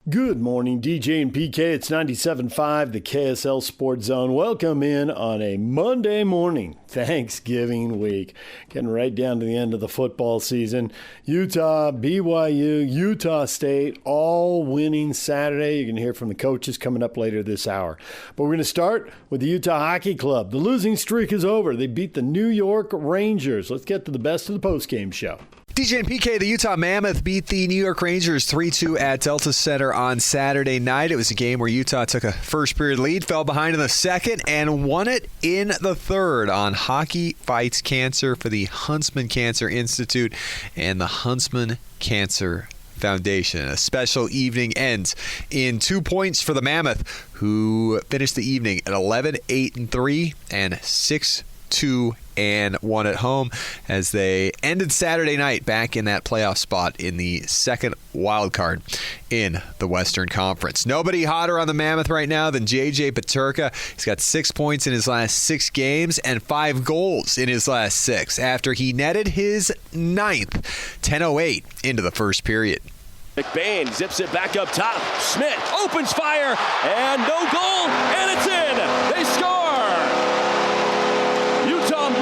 Good morning, DJ and PK. It's 97.5, the KSL Sports Zone. Welcome in on a Monday morning, Thanksgiving week. Getting right down to the end of the football season. Utah, BYU, Utah State, all winning Saturday. You're going to hear from the coaches coming up later this hour. But we're going to start with the Utah Hockey Club. The losing streak is over. They beat the New York Rangers. Let's get to the best of the postgame show. DJ and PK, the Utah Mammoth beat the New York Rangers 3-2 at Delta Center on Saturday night. It was a game where Utah took a first-period lead, fell behind in the second, and won it in the third on Hockey Fights Cancer for the Huntsman Cancer Institute and the Huntsman Cancer Foundation. A special evening ends in 2 points for the Mammoth, who finished the evening at 11-8-3 and 6-2-1 at home as they ended Saturday night back in that playoff spot in the second wild card in the Western Conference. Nobody hotter on the Mammoth right now than J.J. Peterka. He's got 6 points in his last 6 games and 5 goals in his last 6 after he netted his 9th 10:08 into the first period. McBain zips it back up top. Schmidt opens fire and no goal, and it's in. They score.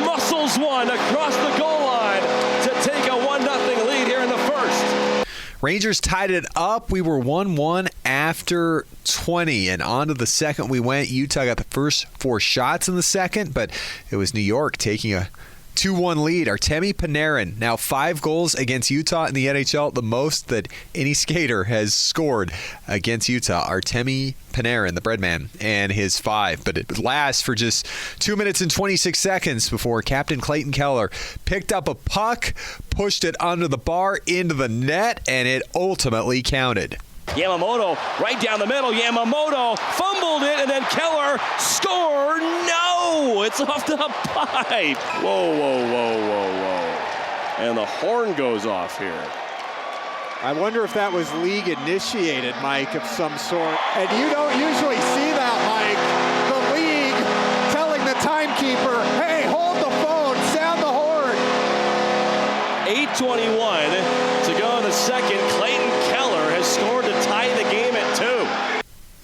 Muscles one across the goal line to take a 1-0 lead here in the first. Rangers tied it up. We were 1-1 after 20, and on to the second we went. Utah got the first 4 shots in the second, but it was New York taking a 2-1 lead. Artemi Panarin, now 5 goals against Utah in the NHL, the most that any skater has scored against Utah. Artemi Panarin, the breadman, and his 5. But it lasts for just 2 minutes and 26 seconds before Captain Clayton Keller picked up a puck, pushed it under the bar into the net, and it ultimately counted. Yamamoto right down the middle. Yamamoto fumbled it, and then Keller scored. No, it's off the pipe. Whoa. And the horn goes off here. I wonder if that was league initiated, Mike, of some sort. And you don't usually see that, Mike. The league telling the timekeeper, hey, hold the phone, sound the horn. 8:21 to go in the second. Clayton Keller has scored to tie the game at 2.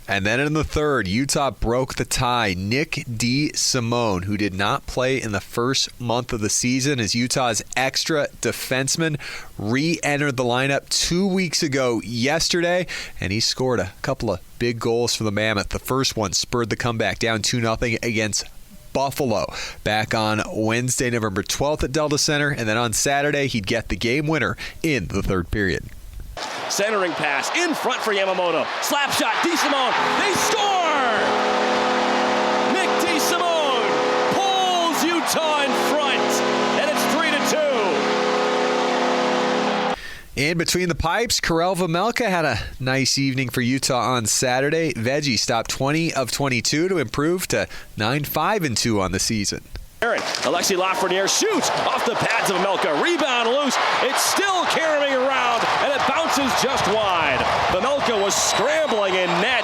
And then in the third, Utah broke the tie. Nick DeSimone, who did not play in the first month of the season as Utah's extra defenseman, re-entered the lineup 2 weeks ago yesterday, and he scored a couple of big goals for the Mammoth. The first one spurred the comeback down 2-0 against Buffalo back on Wednesday, November 12th at Delta Center, and then on Saturday he'd get the game winner in the third period. Centering pass in front for Yamamoto. Slap shot, DeSimone. They score! Nick DeSimone pulls Utah in front, and it's 3-2. In between the pipes, Karel Vejmelka had a nice evening for Utah on Saturday. Veggie stopped 20 of 22 to improve to 9-5-2 on the season. Alexi Lafreniere shoots off the pads of Vejmelka. Rebound loose. It's still carrying around, and it bounces just wide. Vejmelka was scrambling in net.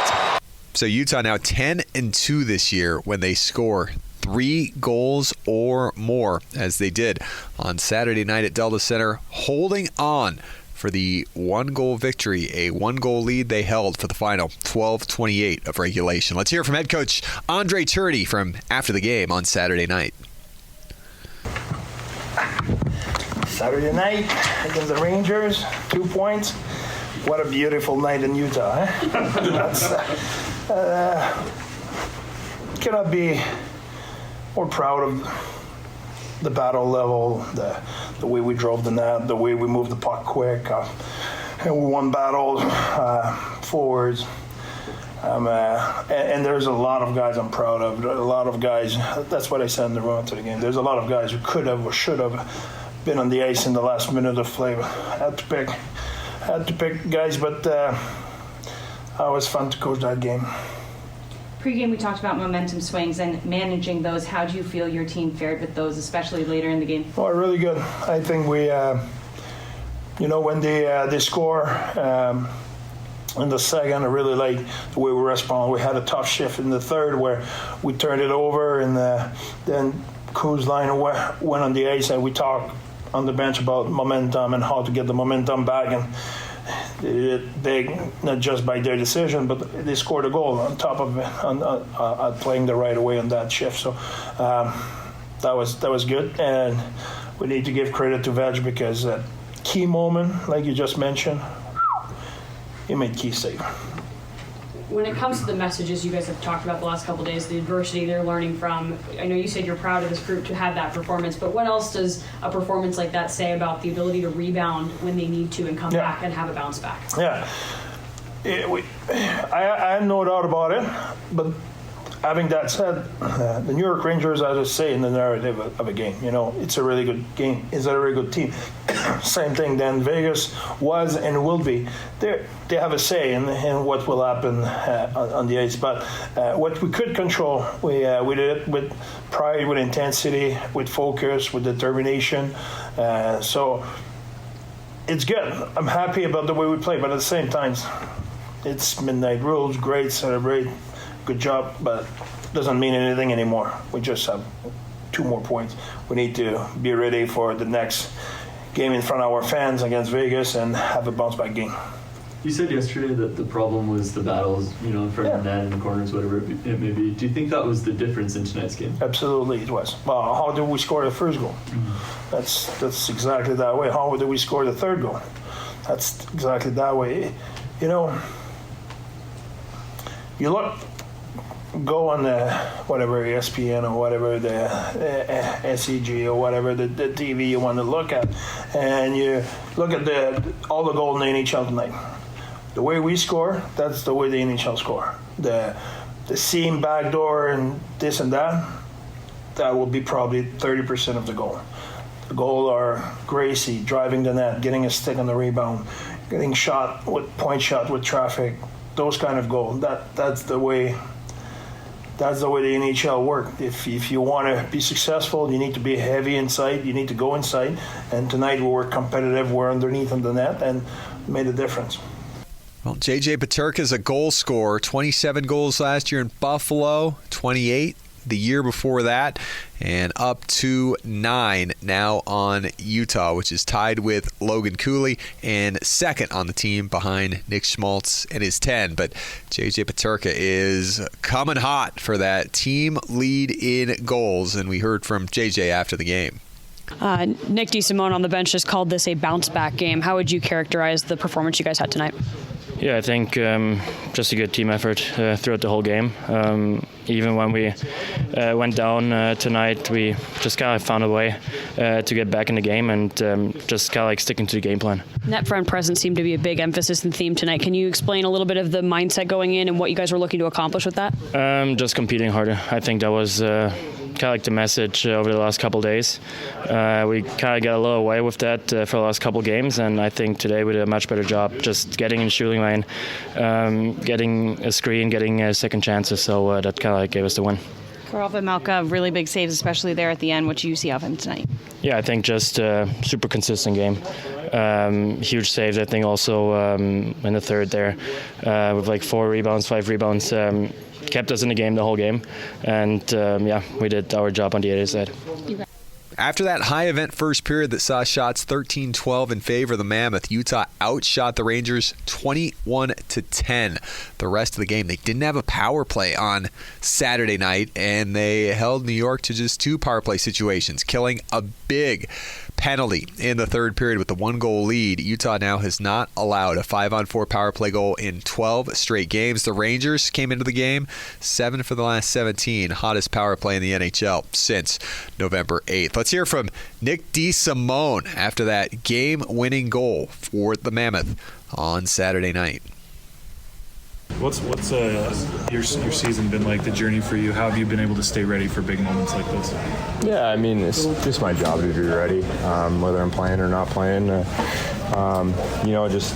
So Utah now 10-2 this year when they score 3 goals or more, as they did on Saturday night at Delta Center, holding on for the 1-goal victory, a 1-goal lead they held for the final 12:28 of regulation. Let's hear from head coach Andre Turdy from after the game on Saturday night. Saturday night against the Rangers, 2 points. What a beautiful night in Utah, eh? Cannot be more proud of the battle level, the way we drove the net, the way we moved the puck quick, and we won battles forwards. And there's a lot of guys I'm proud of. A lot of guys. That's what I said in the run to the game. There's a lot of guys who could have or should have been on the ice in the last minute of play. Had to pick guys, but it was fun to coach that game. Pre-game, we talked about momentum swings and managing those. How do you feel your team fared with those, especially later in the game? Oh, really good. I think we, when they score in the second, I really like the way we respond. We had a tough shift in the third where we turned it over, and then Kuz line went on the ice, and we talked on the bench about momentum and how to get the momentum back. And They did it big, not just by their decision, but they scored a goal on top of it, playing the right way on that shift. So that was good, and we need to give credit to Veg because that key moment, like you just mentioned, he made key save. When it comes to the messages you guys have talked about the last couple of days, the adversity they're learning from, I know you said you're proud of this group to have that performance, but what else does a performance like that say about the ability to rebound when they need to and come back and have a bounce back? Yeah. I have no doubt about it, but having that said, the New York Rangers, as I say in the narrative of a game, it's a really good game. It's a really good team. Same thing then Vegas was and will be. They have a say in what will happen on the ice. But what we could control, we did it with pride, with intensity, with focus, with determination. So it's good. I'm happy about the way we play, but at the same time, it's midnight rules. Great, celebrate. Good job, but doesn't mean anything anymore. We just have 2 more points. We need to be ready for the next game in front of our fans against Vegas and have a bounce-back game. You said yesterday that the problem was the battles, in front of the net, in the corners, whatever it may be. Do you think that was the difference in tonight's game? Absolutely, it was. Well, how did we score the first goal? Mm-hmm. That's exactly that way. How did we score the third goal? That's exactly that way. You look. Go on the whatever ESPN or whatever the SEG or whatever the TV you want to look at, and you look at all the goals in the NHL tonight. The way we score, that's the way the NHL score. The seam, backdoor, and this and that will be probably 30% of the goal. The goal are Gracie driving the net, getting a stick on the rebound, getting shot with point shot with traffic, those kind of goals. That's the way. That's the way the NHL works. If you want to be successful, you need to be heavy inside. You need to go inside. And tonight we were competitive. We're underneath on the net and made a difference. Well, J.J. Peterka is a goal scorer. 27 goals last year in Buffalo, 28 the year before that, and up to 9 now on Utah, which is tied with Logan Cooley and second on the team behind Nick Schmaltz and his 10. But J.J. Peterka is coming hot for that team lead in goals, and we heard from J.J. after the game. Nick DeSimone on the bench just called this a bounce-back game. How would you characterize the performance you guys had tonight? Yeah, I think just a good team effort throughout the whole game. Even when we went down tonight, we just kind of found a way to get back in the game and just kind of like sticking to the game plan. Net front presence seemed to be a big emphasis and theme tonight. Can you explain a little bit of the mindset going in and what you guys were looking to accomplish with that? Just competing harder. I think that was kind of like the message over the last couple of days. We kind of got a little away with that for the last couple of games, and I think today we did a much better job just getting in shooting lane, getting a screen, getting second chances, so that kind of like gave us the win. Karel Vejmelka, really big saves, especially there at the end. What do you see of him tonight? Yeah, I think just super consistent game. Huge saves, I think, also in the third there with like 4 rebounds, 5 rebounds. Kept us in the game the whole game, and we did our job on the other side. After that high-event first period that saw shots 13-12 in favor of the Mammoth, Utah outshot the Rangers 21-10. The rest of the game, they didn't have a power play on Saturday night, and they held New York to just 2 power play situations, killing a big penalty in the third period with the 1-goal lead. Utah now has not allowed a 5-on-4 power play goal in 12 straight games. The Rangers came into the game 7 for the last 17, hottest power play in the NHL since November 8th. Let's hear from Nick DeSimone after that game-winning goal for the Mammoth on Saturday night. What's your season been like, the journey for you? How have you been able to stay ready for big moments like this? Yeah, I mean, it's just my job to be ready, whether I'm playing or not playing. Just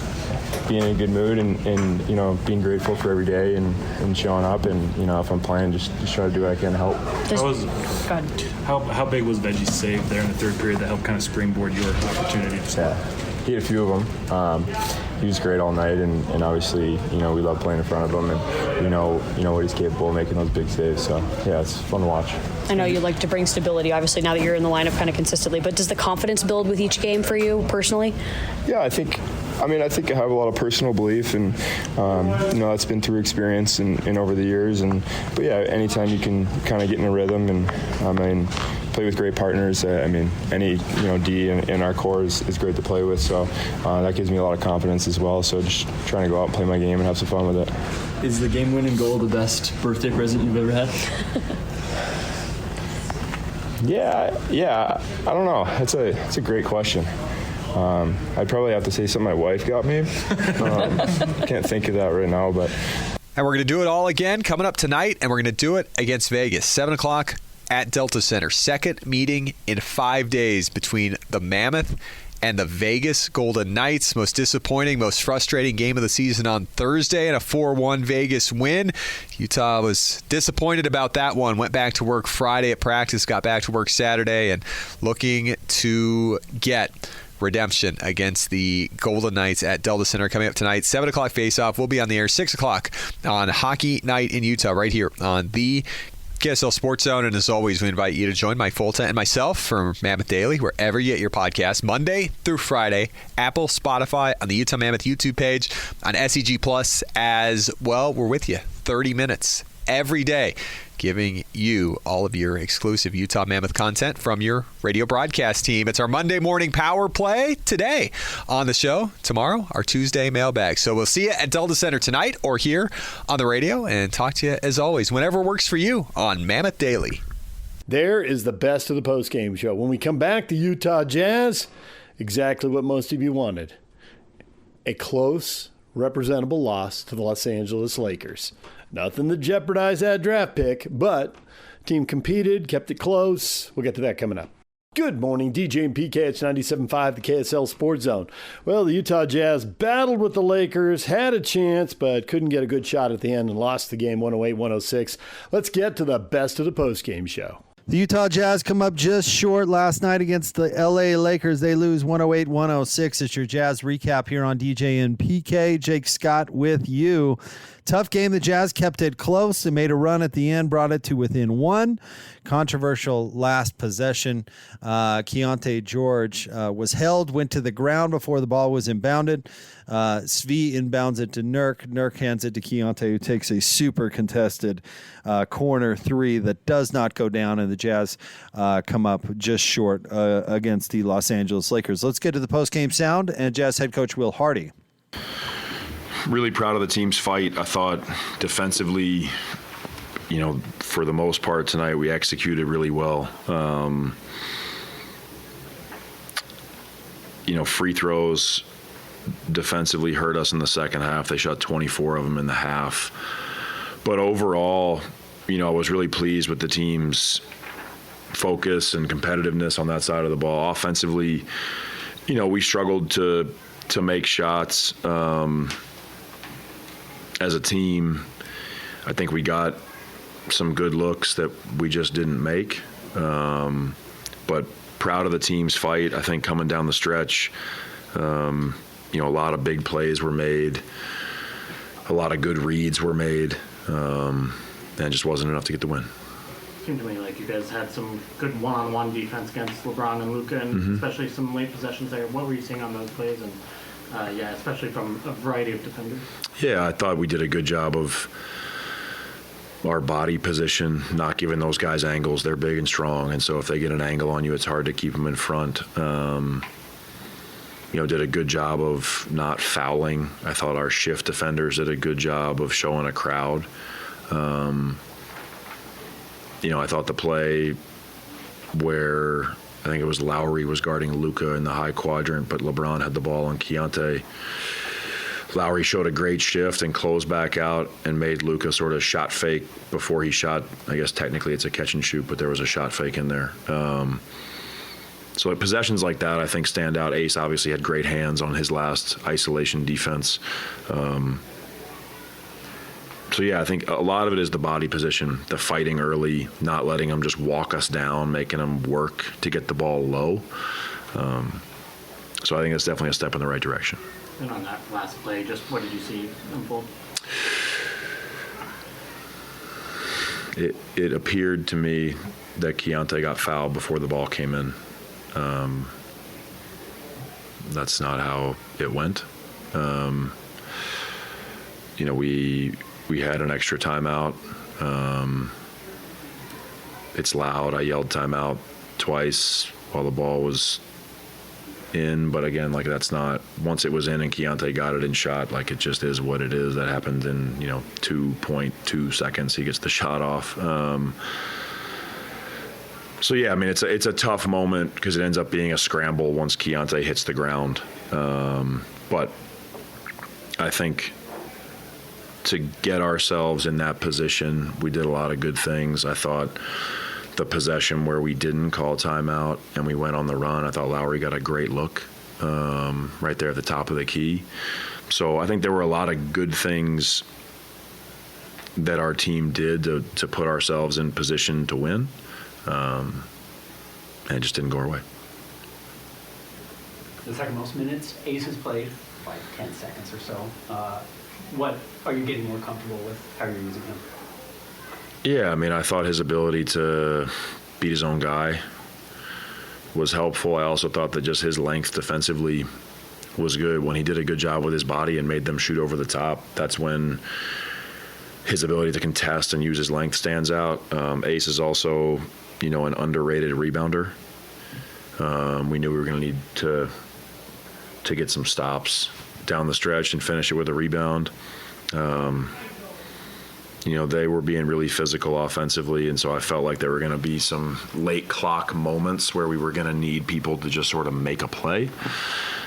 being in a good mood and being grateful for every day and showing up. And, if I'm playing, just try to do what I can to help. How big was Veggie's save there in the third period that helped kind of springboard your opportunity to score? Yeah, he had a few of them. He was great all night, and obviously, we love playing in front of him, and we know what he's capable of making those big saves. So, yeah, it's fun to watch. I know you like to bring stability, obviously, now that you're in the lineup kind of consistently, but does the confidence build with each game for you personally? Yeah, I think I mean, I think I have a lot of personal belief, and that's been through experience and over the years. But yeah, anytime you can kind of get in a rhythm and play with great partners. Any D in our core is great to play with. So that gives me a lot of confidence as well. So just trying to go out and play my game and have some fun with it. Is the game-winning goal the best birthday present you've ever had? Yeah. I don't know. It's a great question. I'd probably have to say something my wife got me. Can't think of that right now, but. And we're going to do it all again coming up tonight, and we're going to do it against Vegas, 7 o'clock at Delta Center. Second meeting in 5 days between the Mammoth and the Vegas Golden Knights. Most disappointing, most frustrating game of the season on Thursday, and a 4-1 Vegas win. Utah was disappointed about that one. Went back to work Friday at practice, got back to work Saturday, and looking to get redemption against the Golden Knights at Delta Center coming up tonight. 7 o'clock face-off. We'll be on the air 6 o'clock on Hockey Night in Utah right here on the KSL Sports Zone. And as always, we invite you to join Mike Folta and myself from Mammoth Daily, wherever you get your podcast, Monday through Friday, Apple, Spotify, on the Utah Mammoth YouTube page, on SEG Plus as well. We're with you 30 minutes every day, giving you all of your exclusive Utah Mammoth content from your radio broadcast team. It's our Monday morning power play today on the show. Tomorrow, our Tuesday mailbag. So we'll see you at Delta Center tonight or here on the radio, and talk to you, as always, whenever works for you on Mammoth Daily. There is the best of the postgame show. When we come back, the Utah Jazz, exactly what most of you wanted. A close, representable loss to the Los Angeles Lakers. Nothing to jeopardize that draft pick, but team competed, kept it close. We'll get to that coming up. Good morning, DJ and PK. It's 97.5, the KSL Sports Zone. Well, the Utah Jazz battled with the Lakers, had a chance, but couldn't get a good shot at the end and lost the game 108-106. Let's get to the best of the postgame show. The Utah Jazz come up just short last night against the LA Lakers. They lose 108-106. It's your Jazz recap here on DJ and PK. Jake Scott with you. Tough game. The Jazz kept it close and made a run at the end, brought it to within one. Controversial last possession. Keontae George was held, went to the ground before the ball was inbounded. Svi inbounds it to Nurk. Nurk hands it to Keontae, who takes a super contested corner three that does not go down, and the Jazz come up just short against the Los Angeles Lakers. Let's get to the postgame sound and Jazz head coach Will Hardy. Really proud of the team's fight. I thought defensively, for the most part tonight, we executed really well. Free throws defensively hurt us in the second half. They shot 24 of them in the half. But overall, I was really pleased with the team's focus and competitiveness on that side of the ball. Offensively, we struggled to make shots. As a team, I think we got some good looks that we just didn't make. But proud of the team's fight. I think coming down the stretch, a lot of big plays were made. A lot of good reads were made. And it just wasn't enough to get the win. It seemed to me like you guys had some good one-on-one defense against LeBron and Luka, and especially some late possessions there. What were you seeing on those plays? And especially from a variety of defenders. Yeah, I thought we did a good job of our body position, not giving those guys angles. They're big and strong, and so if they get an angle on you, it's hard to keep them in front. Did a good job of not fouling. I thought our shift defenders did a good job of showing a crowd. I thought the play where I think it was Lowry was guarding Luka in the high quadrant, but LeBron had the ball on Keontae. Lowry showed a great shift and closed back out and made Luka sort of shot fake before he shot. I guess technically it's a catch and shoot, but there was a shot fake in there. So possessions like that, I think, stand out. Ace obviously had great hands on his last isolation defense. I think a lot of it is the body position, the fighting early, not letting them just walk us down, making them work to get the ball low. So I think it's definitely a step in the right direction. And on that last play, just what did you see unfold? It appeared to me that Keontae got fouled before the ball came in. That's not how it went. We had an extra timeout. It's loud. I yelled timeout twice while the ball was in, but again, like, that's not, once it was in and Keontae got it and shot, like, it just is what it is. That happened in 2.2 seconds. He gets the shot off. So yeah, I mean, it's a tough moment because it ends up being a scramble once Keontae hits the ground. But I think to get ourselves in that position, we did a lot of good things. I thought the possession where we didn't call timeout and we went on the run, I thought Lowry got a great look right there at the top of the key. So I think there were a lot of good things that our team did to put ourselves in position to win. And it just didn't go our way. The second most minutes Ace has played, like 10 seconds or so. What are you getting more comfortable with? How you're using him? Yeah, I mean, I thought his ability to beat his own guy was helpful. I also thought that just his length defensively was good. When he did a good job with his body and made them shoot over the top, that's when his ability to contest and use his length stands out. Ace is also, an underrated rebounder. We knew we were going to need to get some stops down the stretch and finish it with a rebound. They were being really physical offensively, and so I felt like there were going to be some late clock moments where we were going to need people to just sort of make a play,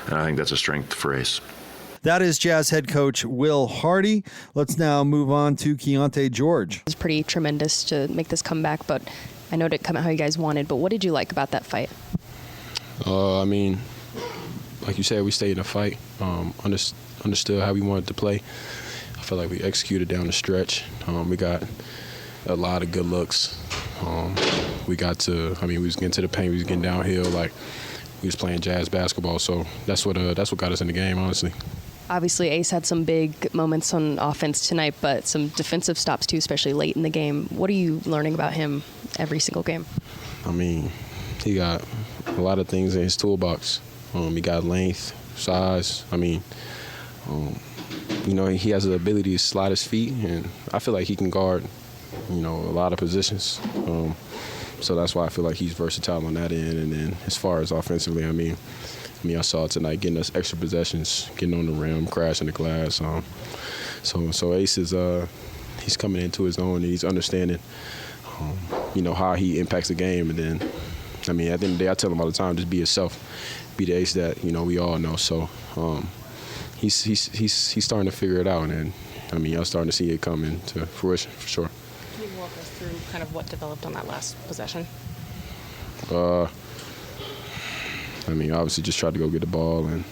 and I think that's a strength for Ace. That is Jazz head coach Will Hardy. Let's now move on to Keontae George. It was pretty tremendous to make this comeback, but I know it didn't come out how you guys wanted, but what did you like about that fight? I mean, like you said, we stayed in a fight, understood how we wanted to play. I felt like we executed down the stretch. We got a lot of good looks. We was getting to the paint, we was getting downhill, like we was playing Jazz basketball. So that's what got us in the game, honestly. Obviously, Ace had some big moments on offense tonight, but some defensive stops too, especially late in the game. What are you learning about him every single game? I mean, he got a lot of things in his toolbox. He got length, size. I mean, he has the ability to slide his feet, and I feel like he can guard, a lot of positions. So that's why I feel like he's versatile on that end. And then as far as offensively, I saw tonight getting us extra possessions, getting on the rim, crashing the glass. So Ace is he's coming into his own, and he's understanding, how he impacts the game. And then, at the end of the day, I tell him all the time, just be yourself, be the Ace that we all know. So he's starting to figure it out, and y'all starting to see it come into fruition for sure. Can you walk us through kind of what developed on that last possession? Obviously just tried to go get the ball, and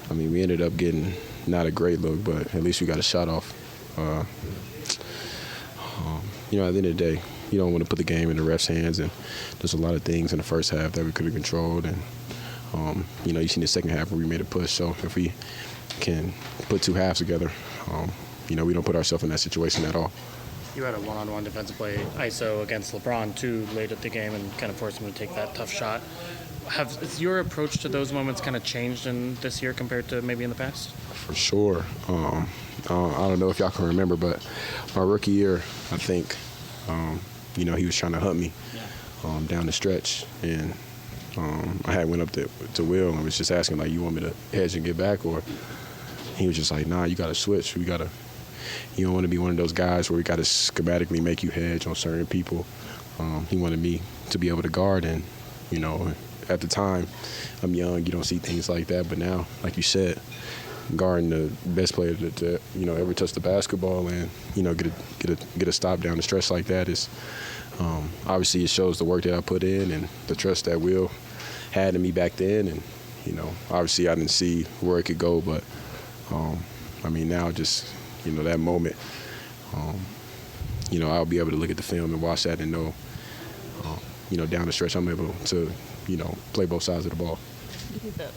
we ended up getting not a great look, but at least we got a shot off. At the end of the day, you don't want to put the game in the ref's hands, and there's a lot of things in the first half that we could have controlled, and you seen the second half where we made a push. So if we can put two halves together, we don't put ourselves in that situation at all. You had a one-on-one defensive play, ISO against LeBron too, late at the game, and kind of forced him to take that tough shot. Has your approach to those moments kind of changed in this year compared to maybe in the past? For sure. I don't know if y'all can remember, but my rookie year, I think, he was trying to hunt me down the stretch, and I had went up to Will and was just asking, like, you want me to hedge and get back? Or he was just like, nah, you got to switch. You don't want to be one of those guys where we got to schematically make you hedge on certain people. He wanted me to be able to guard, and, at the time, I'm young, you don't see things like that. But now, like you said, guarding the best player to ever touch the basketball and, get a stop down the stretch like that is, obviously it shows the work that I put in and the trust that Will had in me back then. And, obviously I didn't see where it could go, but, now just, that moment, I'll be able to look at the film and watch that and know, down the stretch I'm able to, play both sides of the ball. Do you think that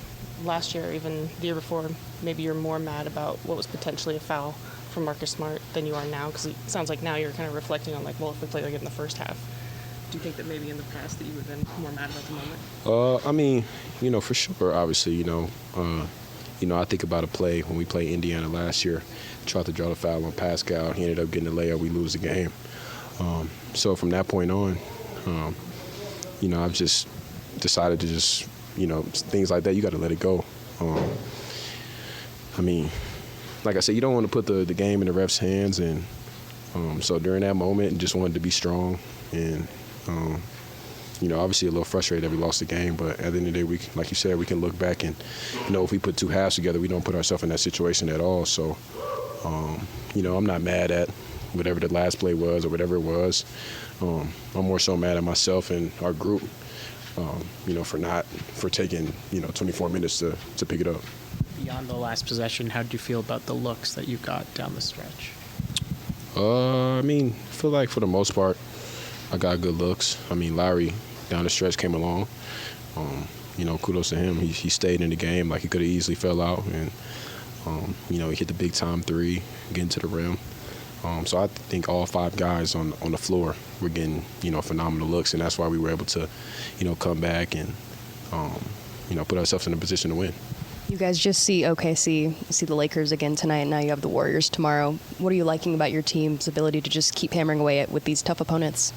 last year, even the year before, maybe you're more mad about what was potentially a foul from Marcus Smart than you are now? Because it sounds like now you're kind of reflecting on, if we played like it in the first half. Do you think that maybe in the past that you would have been more mad about the moment? For sure, obviously, I think about a play when we played Indiana last year, tried to draw the foul on Pascal. He ended up getting a layup. We lose the game. So from that point on, I've just decided to just, things like that, you got to let it go. Like I said, you don't want to put the game in the ref's hands. And so during that moment, just wanted to be strong. And, obviously a little frustrated that we lost the game. But at the end of the day, like you said, we can look back and, if we put two halves together, we don't put ourselves in that situation at all. So, I'm not mad at whatever the last play was or whatever it was. I'm more so mad at myself and our group, for taking, 24 minutes to pick it up. Beyond the last possession, how did you feel about the looks that you got down the stretch? I feel like for the most part, I got good looks. Lowry down the stretch came along. Kudos to him. He stayed in the game. Like, he could have easily fell out. And, he hit the big time three, getting to the rim. So I think all five guys on the floor were getting, phenomenal looks. And that's why we were able to, come back and, put ourselves in a position to win. You guys just see OKC, see the Lakers again tonight, and now you have the Warriors tomorrow. What are you liking about your team's ability to just keep hammering away with these tough opponents?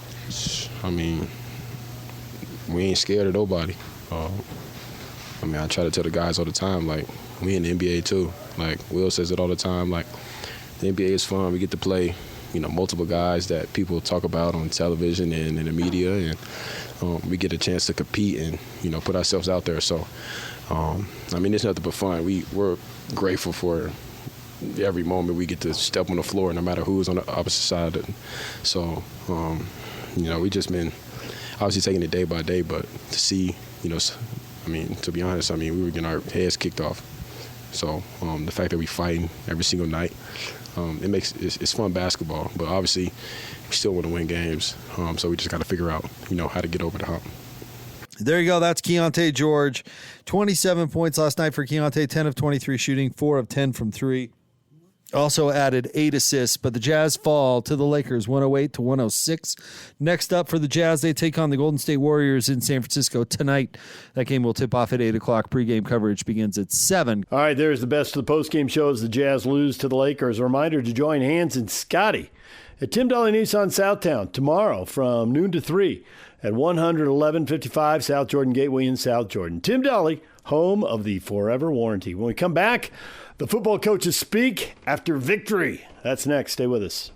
We ain't scared of nobody. I try to tell the guys all the time, like, we in the NBA too. Like, Will says it all the time, like, the NBA is fun. We get to play, multiple guys that people talk about on television and in the media, and we get a chance to compete and, put ourselves out there. So, it's nothing but fun. We're grateful for every moment we get to step on the floor, no matter who's on the opposite side. So, we just been obviously taking it day by day, but to see, to be honest, we were getting our heads kicked off. So the fact that we fighting every single night, it's fun basketball. But obviously, we still want to win games. So we just got to figure out, how to get over the hump. There you go. That's Keontae George. 27 points last night for Keontae, 10 of 23 shooting, 4 of 10 from 3. Also added 8 assists, but the Jazz fall to the Lakers 108-106. Next up for the Jazz, they take on the Golden State Warriors in San Francisco tonight. That game will tip off at 8 o'clock. Pregame coverage begins at 7. All right, there's the best of the postgame show as the Jazz lose to the Lakers. A reminder to join Hans and Scotty at Tim Dahle Nissan Southtown tomorrow from noon to 3 at 11155 South Jordan Gateway in South Jordan. Tim Dahle, home of the Forever Warranty. When we come back, the football coaches speak after victory. That's next. Stay with us.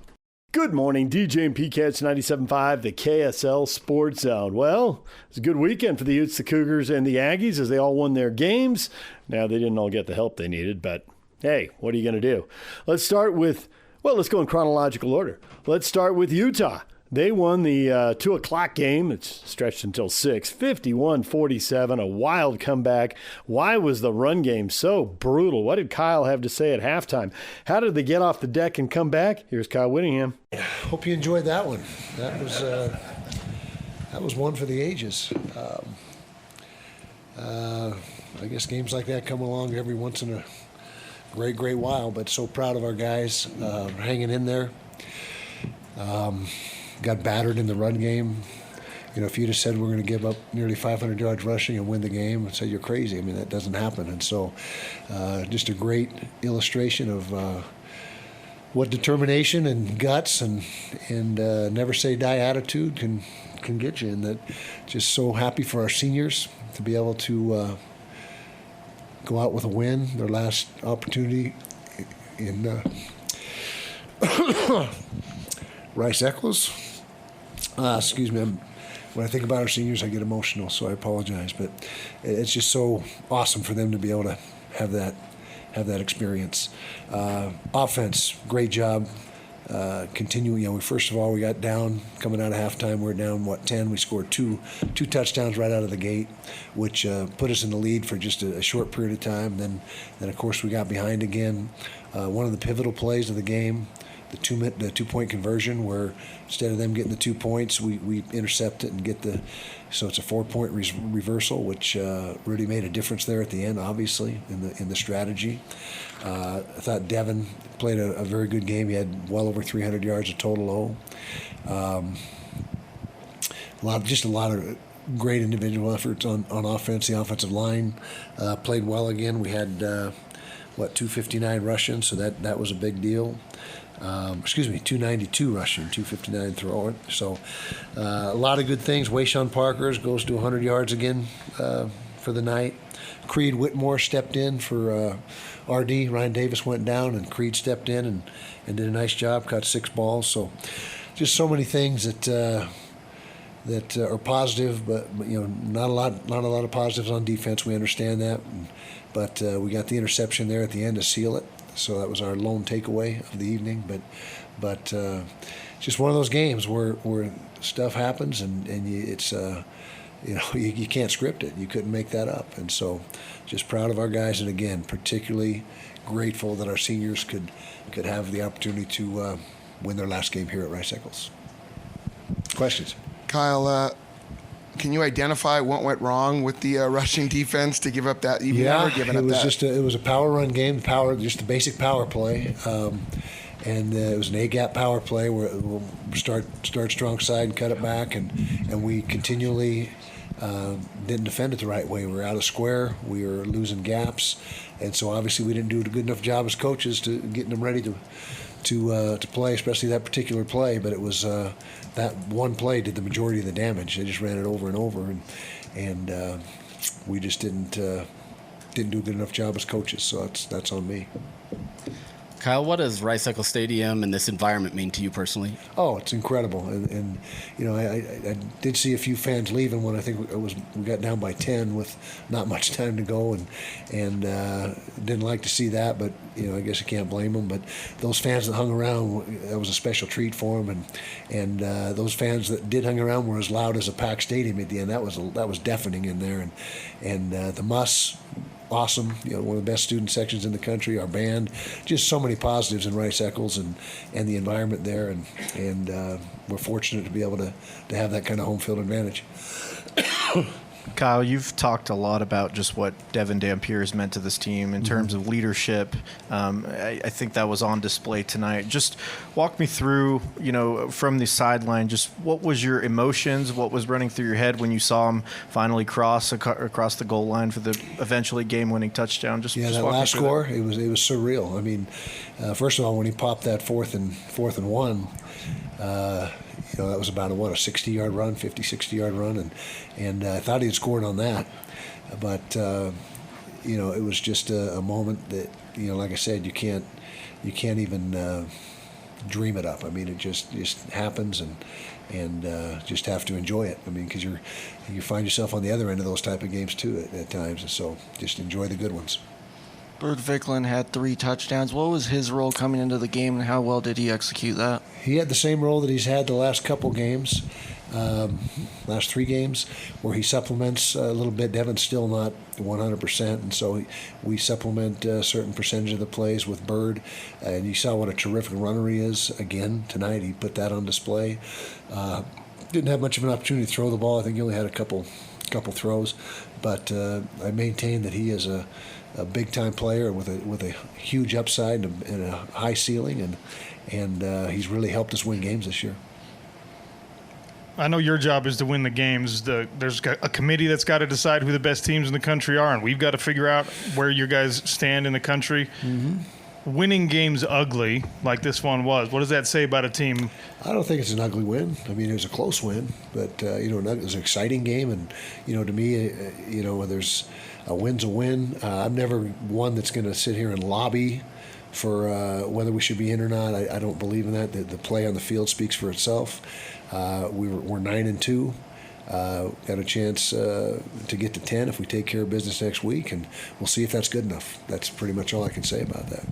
Good morning, DJ and PK. It's 97.5, the KSL Sports Zone. Well, it was a good weekend for the Utes, the Cougars, and the Aggies as they all won their games. Now, they didn't all get the help they needed, but hey, what are you going to do? Let's go in chronological order. Let's start with Utah. They won the 2 o'clock game. It's stretched until 6, 51-47, a wild comeback. Why was the run game so brutal? What did Kyle have to say at halftime? How did they get off the deck and come back? Here's Kyle Whittingham. Hope you enjoyed that one. That was one for the ages. I guess games like that come along every once in a great while, but so proud of our guys hanging in there. Got battered in the run game. If you'd have said we're going to give up nearly 500 yards rushing and win the game, I'd say you're crazy. That doesn't happen. And so just a great illustration of what determination and guts and never say die attitude can get you. And that just so happy for our seniors to be able to go out with a win, their last opportunity in Rice Eccles. Excuse me. When I think about our seniors, I get emotional, so I apologize. But it's just so awesome for them to be able to have that experience. Offense, great job. Continuing, first of all, we got down coming out of halftime. We're down 10. We scored two touchdowns right out of the gate, which put us in the lead for just a short period of time. Then of course we got behind again. One of the pivotal plays of the game, the 2-point conversion, where instead of them getting the 2 points, we intercept it and get so it's a 4-point reversal, which really made a difference there at the end, obviously, in the strategy. I thought Devin played a very good game. He had well over 300 yards of total. A lot of great individual efforts on offense. The offensive line played well again. We had 259 rushing, so that was a big deal. 292 rushing, 259 throwing. So a lot of good things. Wayshawn Parkers goes to 100 yards again for the night. Creed Whitmore stepped in for RD. Ryan Davis went down, and Creed stepped in and did a nice job, caught 6 balls. So just so many things that are positive, but not a lot of positives on defense. We understand that, but we got the interception there at the end to seal it. So that was our lone takeaway of the evening. But just one of those games where stuff happens, and it's you can't script it. You couldn't make that up. And so just proud of our guys, and again, particularly grateful that our seniors could have the opportunity to win their last game here at Rice Eccles. Questions? Kyle, can you identify what went wrong with the rushing defense to give up that? You've never given up that. It was a power run game, just the basic power play, and it was an A-gap power play where we'll start strong side and cut it back, and we continually didn't defend it the right way. We were out of square, we were losing gaps, and so obviously we didn't do a good enough job as coaches to getting them ready to play, especially that particular play. But it was that one play did the majority of the damage. They just ran it over and over, and we just didn't do a good enough job as coaches. So that's on me. Kyle, what does Rice Eccles Stadium and this environment mean to you personally? Oh, it's incredible, and I did see a few fans leaving when I think we got down by 10 with not much time to go, and didn't like to see that, but I guess I can't blame them. But those fans that hung around, that was a special treat for them, and those fans that did hang around were as loud as a packed stadium at the end. That was deafening in there, and the Muss. Awesome, one of the best student sections in the country. Our band, just so many positives in Rice Eccles and the environment there, and we're fortunate to be able to have that kind of home field advantage. Kyle, you've talked a lot about just what Devin Dampier has meant to this team in terms of leadership. I think that was on display tonight. Just walk me through, from the sideline, just what was your emotions, what was running through your head when you saw him finally cross across the goal line for the eventually game-winning touchdown? Just that last score, it was surreal. I mean, first of all, when he popped that fourth and one, that was about a 60-yard run, 50, 60-yard run, and I thought he had scored on that. But, it was just a moment that, like I said, you can't even dream it up. I mean, it just happens, and just have to enjoy it. I mean, because you find yourself on the other end of those type of games, too, at times. And so just enjoy the good ones. Bird Vicklin had 3 touchdowns. What was his role coming into the game, and how well did he execute that? He had the same role that he's had the last couple games, last 3 games, where he supplements a little bit. Devin's still not 100%, and so we supplement a certain percentage of the plays with Bird. And you saw what a terrific runner he is. Again, tonight he put that on display. Didn't have much of an opportunity to throw the ball. I think he only had a couple throws, but I maintain that he is a big-time player with a huge upside and a high ceiling, and he's really helped us win games this year. I know your job is to win the games. There's a committee that's got to decide who the best teams in the country are, and we've got to figure out where you guys stand in the country. Mm-hmm. Winning games ugly, like this one was, what does that say about a team? I don't think it's an ugly win. I mean, it was a close win, but it was an exciting game, and to me, there's a win's a win. I'm never one that's going to sit here and lobby for whether we should be in or not. I don't believe in that. The play on the field speaks for itself. We're 9-2. Got a chance to get to 10 if we take care of business next week, and we'll see if that's good enough. That's pretty much all I can say about that.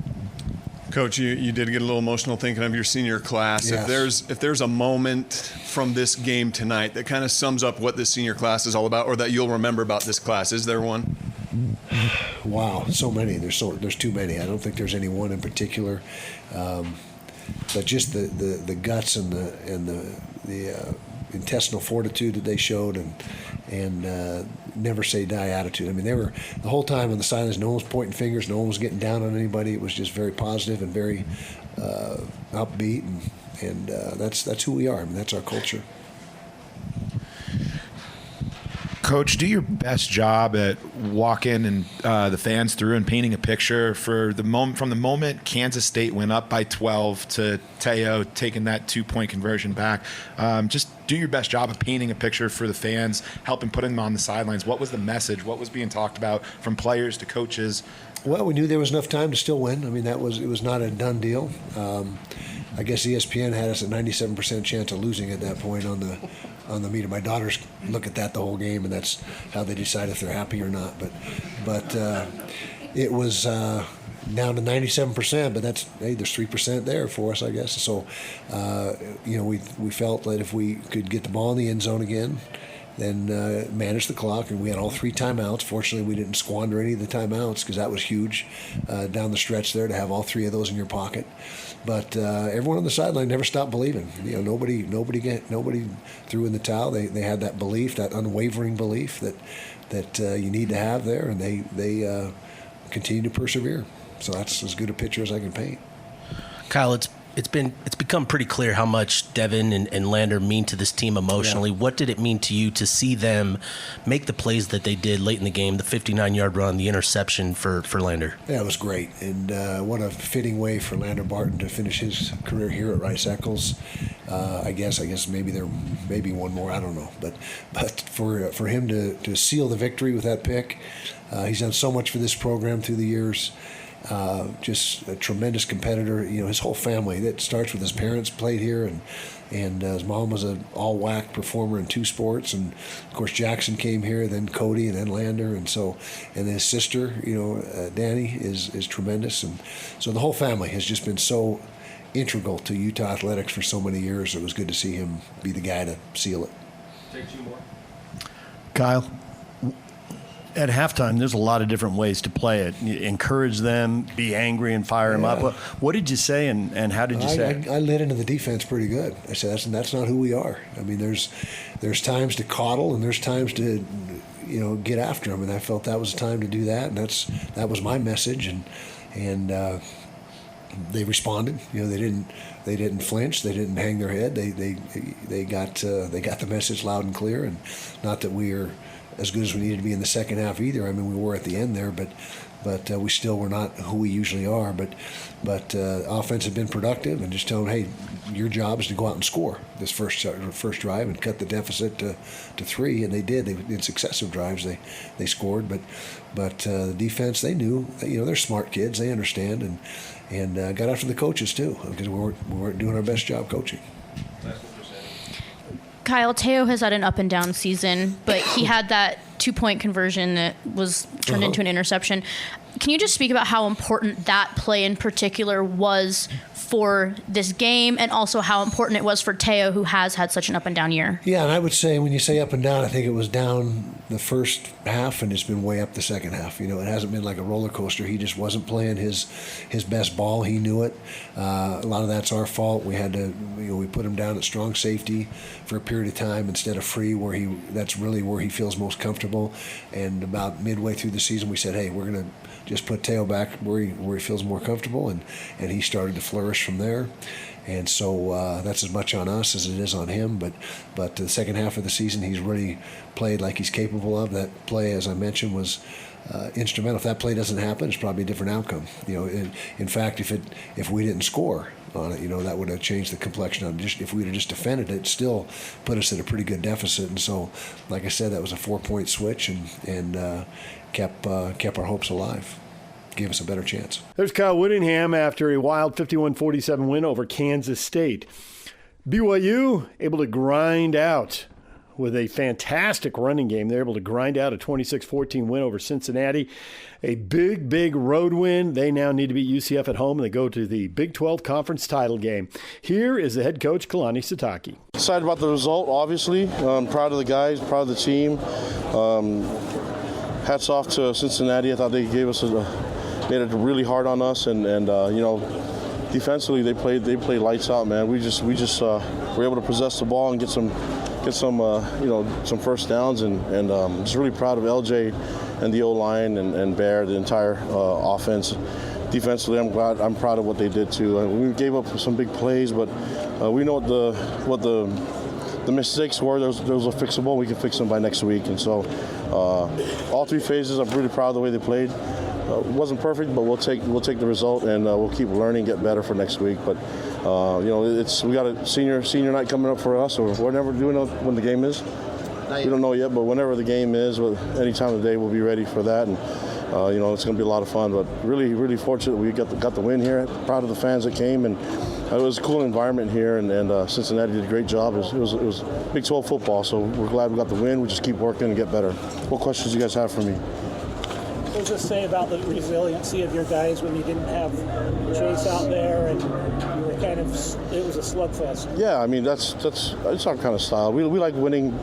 Coach, you did get a little emotional thinking of your senior class. Yes. If there's a moment from this game tonight that kind of sums up what this senior class is all about, or that you'll remember about this class, is there one? Wow, so many. There's too many. I don't think there's any one in particular, but just the guts and the intestinal fortitude that they showed, and never say die attitude. I mean, they were the whole time on the sidelines. No one was pointing fingers. No one was getting down on anybody. It was just very positive and very upbeat, and that's who we are. I mean, that's our culture. Coach, do your best job at walking and the fans through and painting a picture for the moment from the moment Kansas State went up by 12 to Teo taking that 2-point conversion back. Just do your best job of painting a picture for the fans, helping put them on the sidelines. What was the message? What was being talked about from players to coaches? Well, we knew there was enough time to still win. I mean, it was not a done deal. I guess ESPN had us at 97% chance of losing at that point on the meter. My daughters look at that the whole game, and that's how they decide if they're happy or not. But it was down to 97%. But there's 3% there for us, I guess. So we felt that if we could get the ball in the end zone again, then manage the clock, and we had all 3 timeouts. Fortunately, we didn't squander any of the timeouts because that was huge down the stretch there to have all 3 of those in your pocket. But everyone on the sideline never stopped believing. Nobody threw in the towel. They had that belief, that unwavering belief that you need to have there, and they continue to persevere. So that's as good a picture as I can paint. Kyle, it's become pretty clear how much Devin and Lander mean to this team emotionally. Yeah. What did it mean to you to see them make the plays that they did late in the game, the 59-yard run, the interception for Lander? Yeah, it was great. And what a fitting way for Lander Barton to finish his career here at Rice Eccles. I guess maybe there may be one more, I don't know. But for him to seal the victory with that pick, he's done so much for this program through the years. Just a tremendous competitor. His whole family, that starts with his parents played here, and his mom was an all-WAC performer in 2 sports, and of course Jackson came here, then Cody, and then Lander, and his sister, Danny is tremendous, and so the whole family has just been so integral to Utah athletics for so many years. It was good to see him be the guy to seal it. Take 2 more. Kyle, at halftime, there's a lot of different ways to play it. You encourage them, be angry, and fire them up. What did you say, and how did you say it? I lit into the defense pretty good. I said, that's not who we are. I mean, there's times to coddle, and there's times to get after them, and I felt that was the time to do that, and that was my message, and they responded. They didn't flinch. They didn't hang their head. They got the message loud and clear, and not that we are as good as we needed to be in the second half either. I mean, we were at the end there, but we still were not who we usually are. But offense had been productive, and just telling them, hey, your job is to go out and score this first drive and cut the deficit to 3, and they did. In successive drives they scored, but the defense, they knew, they're smart kids, they understand, and got after the coaches too, because we weren't doing our best job coaching. Kyle, Teo has had an up and down season, but he had that 2-point conversion that was turned into an interception. Can you just speak about how important that play in particular was for this game, and also how important it was for Teo, who has had such an up and down year? Yeah, and I would say when you say up and down, I think it was down the first half, and it's been way up the second half. It hasn't been like a roller coaster. He just wasn't playing his best ball. He knew it. A lot of that's our fault. We had to, we put him down at strong safety for a period of time instead of free, that's really where he feels most comfortable. And about midway through the season, we said, hey, we're going to just put Teo back where he feels more comfortable, and he started to flourish from there. And so that's as much on us as it is on him. But the second half of the season, he's really played like he's capable of. That play, as I mentioned, was instrumental. If that play doesn't happen, it's probably a different outcome. In fact, if we didn't score on it, that would have changed the complexion of it. If we would have just defended it, still put us at a pretty good deficit. And so, like I said, that was a 4-point switch, and kept our hopes alive. Gave us a better chance. There's Kyle Whittingham after a wild 51-47 win over Kansas State. BYU able to grind out with a fantastic running game. They're able to grind out a 26-14 win over Cincinnati. A big road win. They now need to beat UCF at home, and they go to the Big 12 Conference title game. Here is the head coach, Kalani Sitake. Excited about the result, obviously. Proud of the guys, proud of the team. Hats off to Cincinnati. I thought they gave us made it really hard on us, and defensively they played lights out, man. We just were able to possess the ball and get some first downs, and just really proud of LJ and the O-line and Bear, the entire offense. Defensively, I'm proud of what they did too. We gave up some big plays, but we know what the the mistakes were those are fixable. We can fix them by next week. And so all 3 phases, I'm really proud of the way they played. Wasn't perfect, but we'll take the result, and we'll keep learning, get better for next week. But we got a senior night coming up for us, or whenever when the game is. We don't know yet, but whenever the game is, any time of the day, we'll be ready for that. And it's going to be a lot of fun. But really, really fortunate we got the win here. Proud of the fans that came, and it was a cool environment here. And Cincinnati did a great job. It was Big 12 football, so we're glad we got the win. We just keep working and get better. What questions do you guys have for me? What does it say about the resiliency of your guys when you didn't have Chase out there and you were it was a slugfest? Yeah, I mean that's our kind of style. We like winning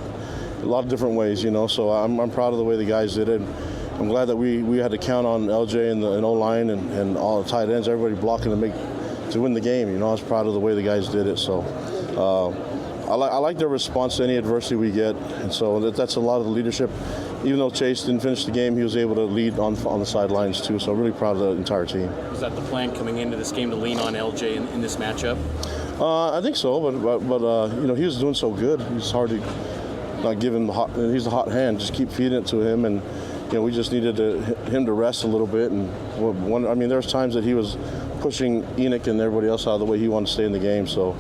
a lot of different ways, So I'm proud of the way the guys did it. I'm glad that we had to count on LJ and O-line and all the tight ends, everybody blocking to win the game. I was proud of the way the guys did it. So I like their response to any adversity we get, and so that's a lot of the leadership. Even though Chase didn't finish the game, he was able to lead on the sidelines too. So really proud of the entire team. Was that the plan coming into this game to lean on LJ in this matchup? I think so, but he was doing so good. He's hard to not give him he's the hot hand. Just keep feeding it to him, and we just needed him to rest a little bit. And there's times that he was pushing Enoch and everybody else out of the way. He wanted to stay in the game. So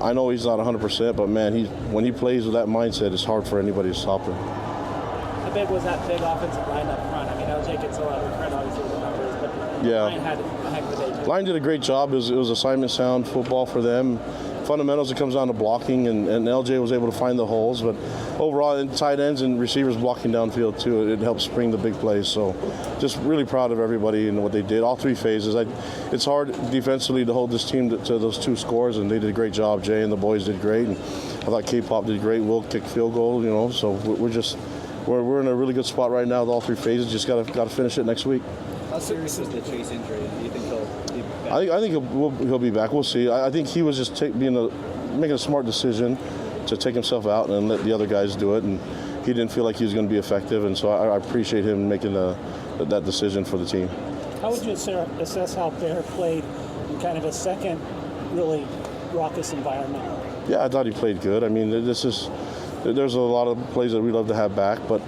I know he's not 100%, but man, when he plays with that mindset, it's hard for anybody to stop him. How big was that big offensive line up front? LJ gets a lot of credit, obviously, with the numbers, but yeah. Line had a heck of a day. Line did a great job. It was assignment sound football for them. Fundamentals, it comes down to blocking, and LJ was able to find the holes. But overall, in tight ends and receivers blocking downfield too, it helps spring the big plays. So just really proud of everybody and what they did, all 3 phases. It's hard defensively to hold this team to those 2 scores, and they did a great job. Jay and the boys did great, and I thought K-Pop did great. Will kicked field goal, so we're in a really good spot right now with all 3 phases. Just got to finish it next week. How serious is the Chase injury? Do you think he'll be back? I think he'll be back. We'll see. I think he was just making a smart decision to take himself out and let the other guys do it, and he didn't feel like he was going to be effective, and so I appreciate him making that decision for the team. How would you assess how Bear played in kind of a second really raucous environment? Yeah, I thought he played good. I mean, there's a lot of plays that we love to have back, but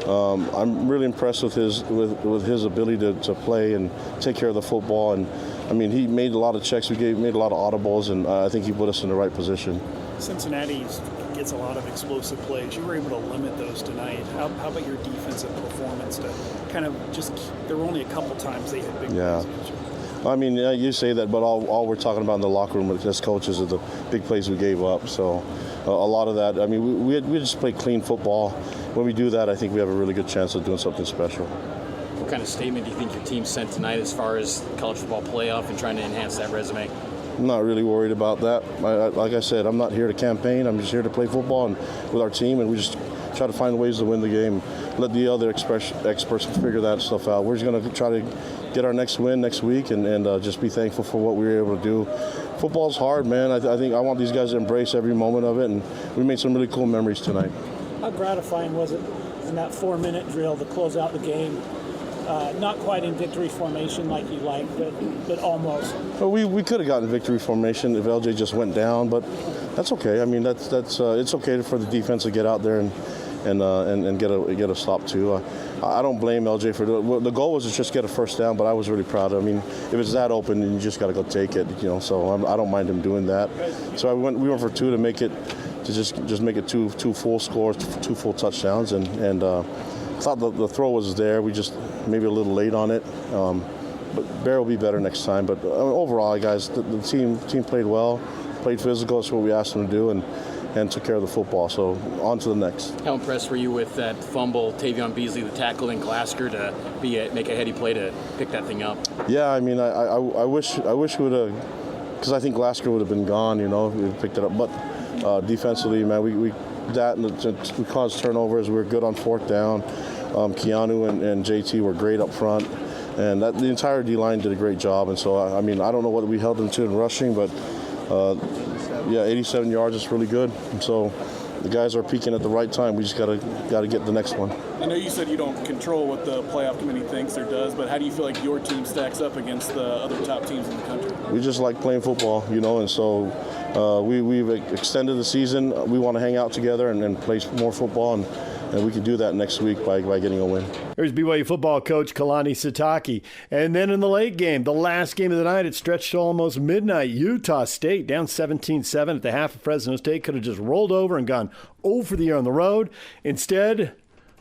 I'm really impressed with his ability to play and take care of the football. And I mean, he made a lot of checks. Made a lot of audibles, and I think he put us in the right position. Cincinnati gets a lot of explosive plays. You were able to limit those tonight. How about your defensive performance to kind of there were only a couple times they had big plays against you? I mean, you say that, but all we're talking about in the locker room as coaches are the big plays we gave up. So a lot of that, I mean, we just play clean football. When we do that, I think we have a really good chance of doing something special. What kind of statement do you think your team sent tonight as far as college football playoff and trying to enhance that resume? I'm not really worried about that. Like I said, I'm not here to campaign. I'm just here to play football and with our team, and we just try to find ways to win the game. Let the other experts figure that stuff out. We're just going to try to get our next win next week and just be thankful for what we were able to do. Football's hard, man. I think I want these guys to embrace every moment of it, and we made some really cool memories tonight. How gratifying was it in that 4-minute drill to close out the game? Not quite in victory formation like you like, but almost. Well, we could have gotten victory formation if LJ just went down, but that's okay. I mean, that's it's okay for the defense to get out there and get a stop too. I don't blame LJ for the goal was to just get a first down, but I was really proud. I mean, if it's that open, then you just got to go take it, So I don't mind him doing that. So we went for 2 to make it to just make it two full scores, 2 full touchdowns, and I thought the throw was there. We just maybe a little late on it. But Bear will be better next time. But overall, guys, the team played well, played physical. That's what we asked them to do, and took care of the football. So on to the next. How impressed were you with that fumble, Tavion Beasley, the tackle, and Glasgow to make a heady play to pick that thing up? Yeah, I mean, I wish we would have, because I think Glasgow would have been gone, if we picked it up. But defensively, man, we caused turnovers. We were good on 4th down. Keanu and JT were great up front, and the entire D-line did a great job. And so, I mean, I don't know what we held them to in rushing, but 87 yards is really good. And so the guys are peaking at the right time. We just got to get the next one. I know you said you don't control what the playoff committee thinks or does, but how do you feel like your team stacks up against the other top teams in the country? We just like playing football, and so we've extended the season. We want to hang out together and play more football, and we can do that next week by getting a win. Here's BYU football coach Kalani Sitake. And then in the late game, the last game of the night, it stretched to almost midnight. Utah State down 17-7 at the half of Fresno State. Could have just rolled over and gone 0 for the year on the road. Instead,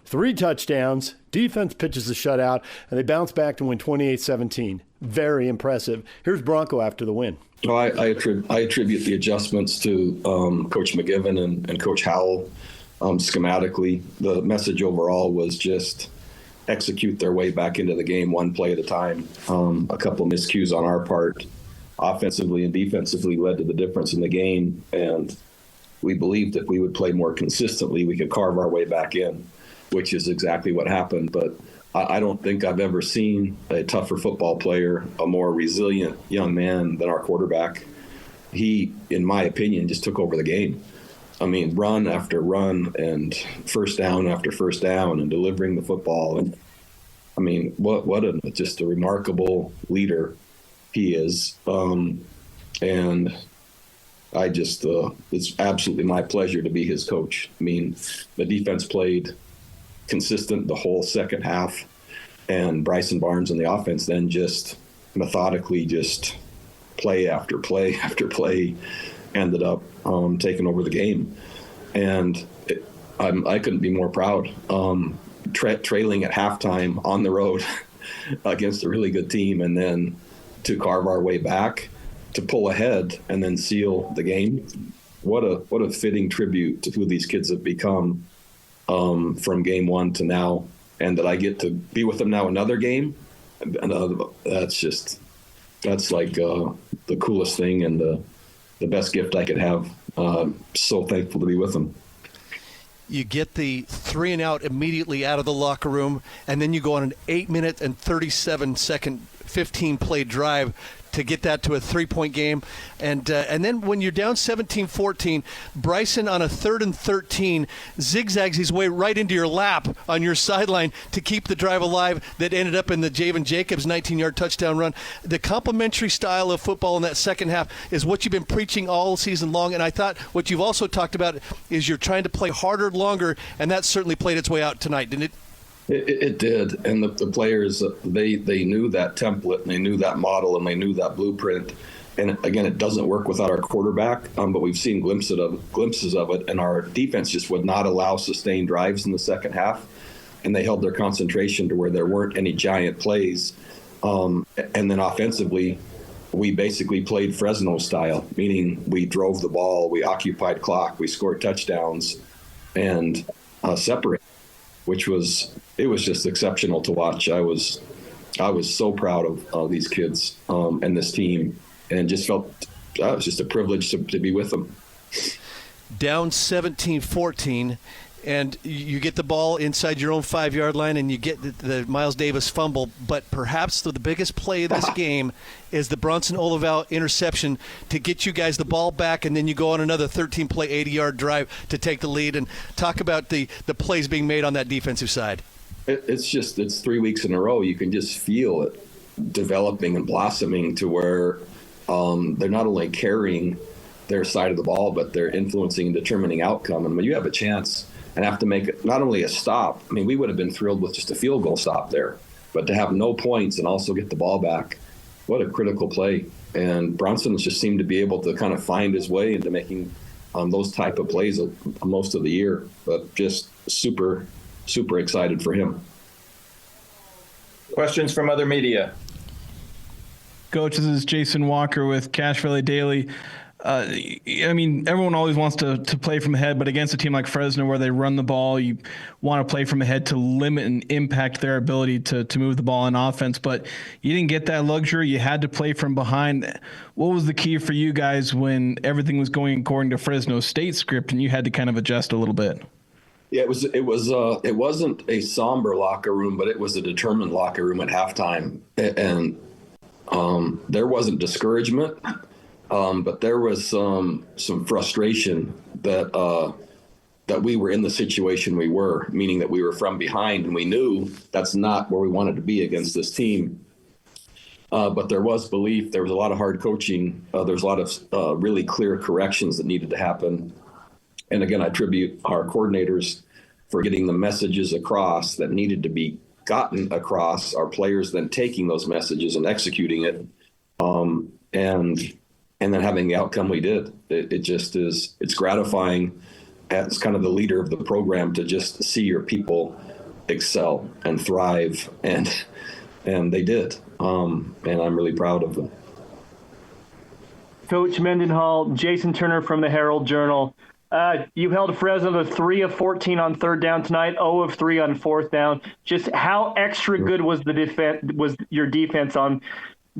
3 touchdowns. Defense pitches a shutout, and they bounce back to win 28-17. Very impressive. Here's Bronco after the win. Well, I attribute the adjustments to Coach McGivern and Coach Howell. Schematically, the message overall was just execute their way back into the game one play at a time. A couple of miscues on our part, offensively and defensively, led to the difference in the game. And we believed if we would play more consistently, we could carve our way back in, which is exactly what happened. But I don't think I've ever seen a tougher football player, a more resilient young man than our quarterback. He, in my opinion, just took over the game. I mean, run after run and first down after first down and delivering the football. And I mean, just a remarkable leader he is. And I just, it's absolutely my pleasure to be his coach. I mean, the defense played consistent the whole second half, and Bryson Barnes and the offense then just methodically just play after play after play ended up taking over the game. And I couldn't be more proud. Trailing at halftime on the road against a really good team, and then to carve our way back, to pull ahead and then seal the game. What a fitting tribute to who these kids have become from game one to now, and that I get to be with them now another game. And that's like the coolest thing and the best gift I could have. So thankful to be with them. You get the 3 and out immediately out of the locker room, and then you go on an 8-minute and 37-second 15-play drive to get that to a 3-point game. And then when you're down 17-14, Bryson on a 3rd and 13 zigzags his way right into your lap on your sideline to keep the drive alive that ended up in the Javen Jacobs 19-yard touchdown run. The complementary style of football in that second half is what you've been preaching all season long, and I thought what you've also talked about is you're trying to play harder, longer, and that certainly played its way out tonight, didn't it? It did, and the players, they knew that template, and they knew that model, and they knew that blueprint. And again, it doesn't work without our quarterback, but we've seen glimpses of it, and our defense just would not allow sustained drives in the second half, and they held their concentration to where there weren't any giant plays. And then offensively, we basically played Fresno style, meaning we drove the ball, we occupied clock, we scored touchdowns, and separated, which was just exceptional to watch. I was so proud of these kids and this team, and just felt it was just a privilege to be with them. Down 17-14, and you get the ball inside your own 5-yard line, and you get the Miles Davis fumble. But perhaps the biggest play of this game is the Bronson Olival interception to get you guys the ball back, and then you go on another 13-play, 80-yard drive to take the lead. And talk about the plays being made on that defensive side. It's 3 weeks in a row. You can just feel it developing and blossoming to where they're not only carrying their side of the ball, but they're influencing and determining outcome. And when you have a chance and have to make it not only a stop, I mean, we would have been thrilled with just a field goal stop there, but to have no points and also get the ball back, what a critical play. And Bronson just seemed to be able to kind of find his way into making those type of plays most of the year, but just super excited for him. Questions from other media? Coach, this is Jason Walker with Cache Valley Daily. I mean, everyone always wants to play from ahead, but against a team like Fresno where they run the ball, you want to play from ahead to limit and impact their ability to move the ball on offense. But you didn't get that luxury. You had to play from behind. What was the key for you guys when everything was going according to Fresno State script and you had to kind of adjust a little bit? Yeah, it wasn't a somber locker room, but it was a determined locker room at halftime. And there wasn't discouragement. But there was some frustration that we were in the situation we were, meaning that we were from behind, and we knew that's not where we wanted to be against this team. But there was belief. There was a lot of hard coaching. There was a lot of really clear corrections that needed to happen. And again, I attribute our coordinators for getting the messages across that needed to be gotten across, our players then taking those messages and executing it, and then having the outcome we did. It just is, it's gratifying as kind of the leader of the program to just see your people excel and thrive, and they did. And I'm really proud of them. Coach Mendenhall, Jason Turner from the Herald Journal. You held Fresno to 3 of 14 on third down tonight, 0 of 3 on fourth down. Just how extra good was your defense on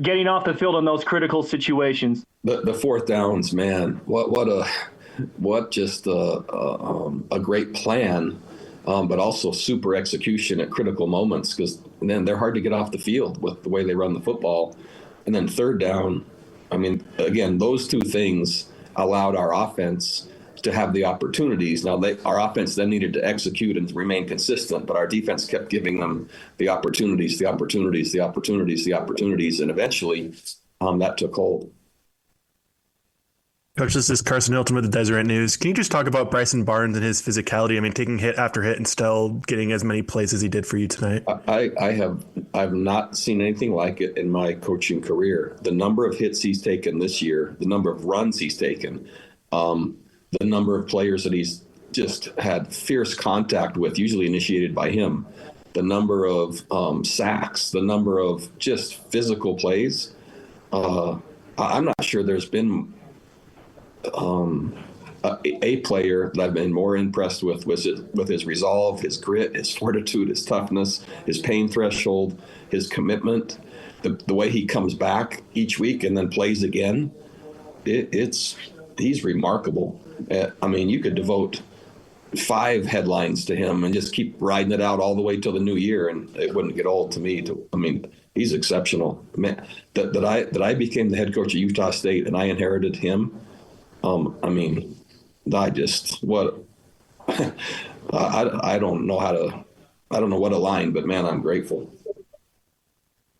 getting off the field in those critical situations? The fourth downs, man, what just a great plan, but also super execution at critical moments, because then they're hard to get off the field with the way they run the football. And then third down, I mean, again, those two things allowed our offense to have the opportunities. Now, our offense then needed to execute and remain consistent, but our defense kept giving them the opportunities, and eventually that took hold. Coach, this is Carson Hilton with the Deseret News. Can you just talk about Bryson Barnes and his physicality? I mean, taking hit after hit and still getting as many plays as he did for you tonight. I've not seen anything like it in my coaching career. The number of hits he's taken this year, the number of runs he's taken, the number of players that he's just had fierce contact with, usually initiated by him, the number of sacks, the number of just physical plays. I'm not sure there's been a player that I've been more impressed with his resolve, his grit, his fortitude, his toughness, his pain threshold, his commitment, the way he comes back each week and then plays again. He's remarkable. I mean, you could devote 5 headlines to him and just keep riding it out all the way till the new year, and it wouldn't get old to me. He's exceptional. Man, that I became the head coach at Utah State and I inherited him. I don't know what a line, but man, I'm grateful.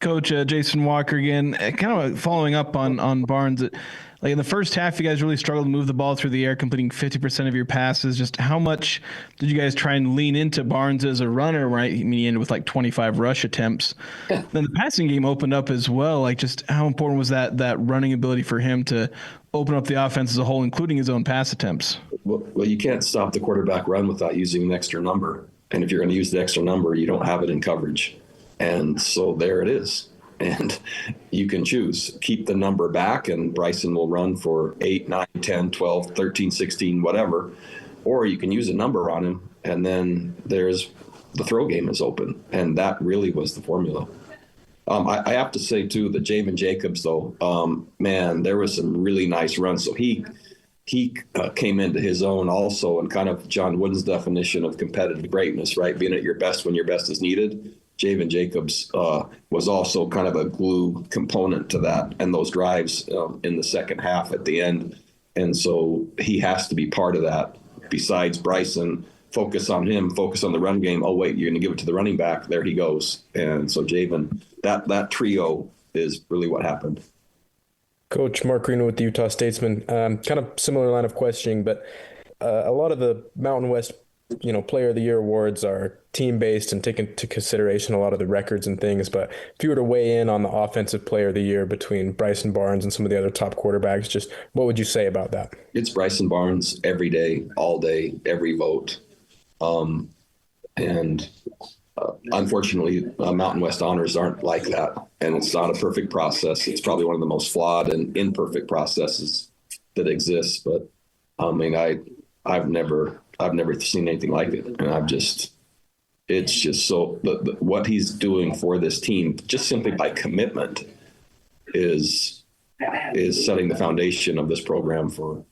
Coach Jason Walker again, kind of following up on Barnes. Like in the first half, you guys really struggled to move the ball through the air, completing 50% of your passes. Just how much did you guys try and lean into Barnes as a runner, right? I mean, he ended with like 25 rush attempts. Then the passing game opened up as well. Like just how important was that running ability for him to open up the offense as a whole, including his own pass attempts? Well, you can't stop the quarterback run without using an extra number. And if you're going to use the extra number, you don't have it in coverage. And so there it is. And you can choose. Keep the number back, and Bryson will run for 8, 9, 10, 12, 13, 16, whatever. Or you can use a number on him, and then there's the throw game is open. And that really was the formula. I have to say, too, that Javen Jacobs, though, man, there was some really nice runs. So he came into his own also, and kind of John Wooden's definition of competitive greatness, right? Being at your best when your best is needed. Javen Jacobs was also kind of a glue component to that and those drives in the second half at the end. And so he has to be part of that. Besides Bryson, focus on him, focus on the run game. Oh, wait, you're going to give it to the running back. There he goes. And so Javen, that trio is really what happened. Coach Mark Greenwood with the Utah Statesman. Kind of similar line of questioning, but a lot of the Mountain West Player of the Year awards are team-based and take into consideration a lot of the records and things. But if you were to weigh in on the Offensive Player of the Year between Bryson Barnes and some of the other top quarterbacks, just what would you say about that? It's Bryson Barnes every day, all day, every vote. Unfortunately, Mountain West honors aren't like that. And it's not a perfect process. It's probably one of the most flawed and imperfect processes that exists. But I've never seen anything like it. And it's just so what he's doing for this team, just simply by commitment, is setting the foundation of this program for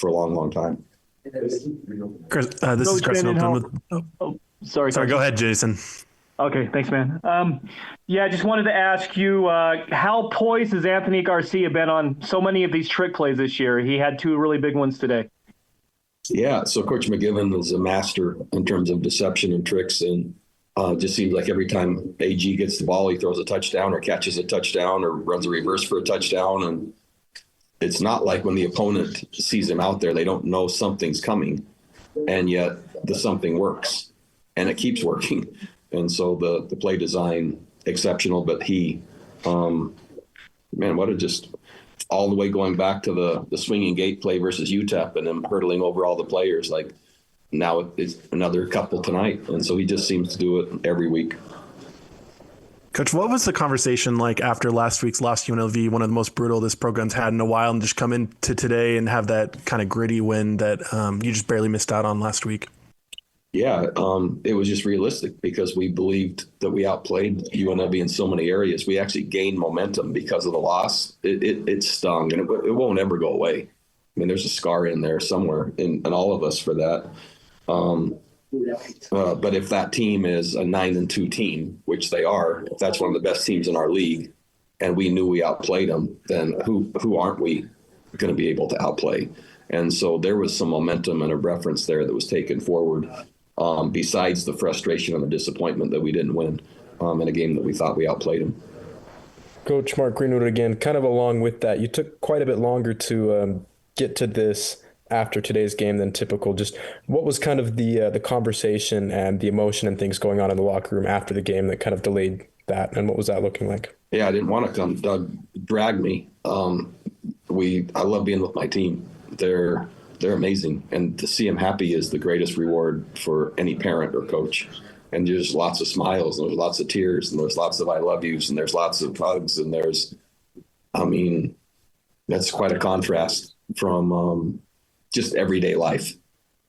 a long, long time. Chris, this is Chris Hilton. Sorry, go ahead, Jason. Okay, thanks, man. I just wanted to ask you, how poised has Anthony Garcia been on so many of these trick plays this year? He had 2 really big ones today. Yeah, so Coach McGivern is a master in terms of deception and tricks, and Just seems like every time AG gets the ball, he throws a touchdown or catches a touchdown or runs a reverse for a touchdown. And it's not like when the opponent sees him out there, they don't know something's coming, and yet the something works, and it keeps working. And so the play design, exceptional, but he, just all the way going back to the swinging gate play versus UTEP and him hurtling over all the players. Like now it's another couple tonight. And so he just seems to do it every week. Coach, what was the conversation like after last week's loss to UNLV, one of the most brutal this program's had in a while, and just come into today and have that kind of gritty win that you just barely missed out on last week? Yeah, it was just realistic because we believed that we outplayed UNLV in so many areas. We actually gained momentum because of the loss. It stung, and it won't ever go away. I mean, there's a scar in there somewhere in all of us for that. But if that team is a 9-2 team, which they are, if that's one of the best teams in our league, and we knew we outplayed them, then who aren't we going to be able to outplay? And so there was some momentum and a reference there that was taken forward. Besides the frustration and the disappointment that we didn't win in a game that we thought we outplayed them. Coach Mark Greenwood again, kind of along with that, you took quite a bit longer to get to this after today's game than typical. Just what was kind of the conversation and the emotion and things going on in the locker room after the game that kind of delayed that, and what was that looking like? Yeah, I didn't want to come. Doug dragged me. I love being with my team. They're amazing, and to see them happy is the greatest reward for any parent or coach. And there's lots of smiles, and there's lots of tears, and there's lots of I love yous, and there's lots of hugs, and that's quite a contrast from just everyday life.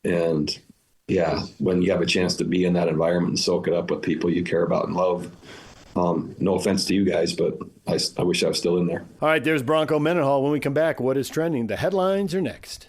And yeah, when you have a chance to be in that environment and soak it up with people you care about and love, no offense to you guys, but I wish I was still in there. All right, there's Bronco Mendenhall. When we come back, what is trending? The headlines are next.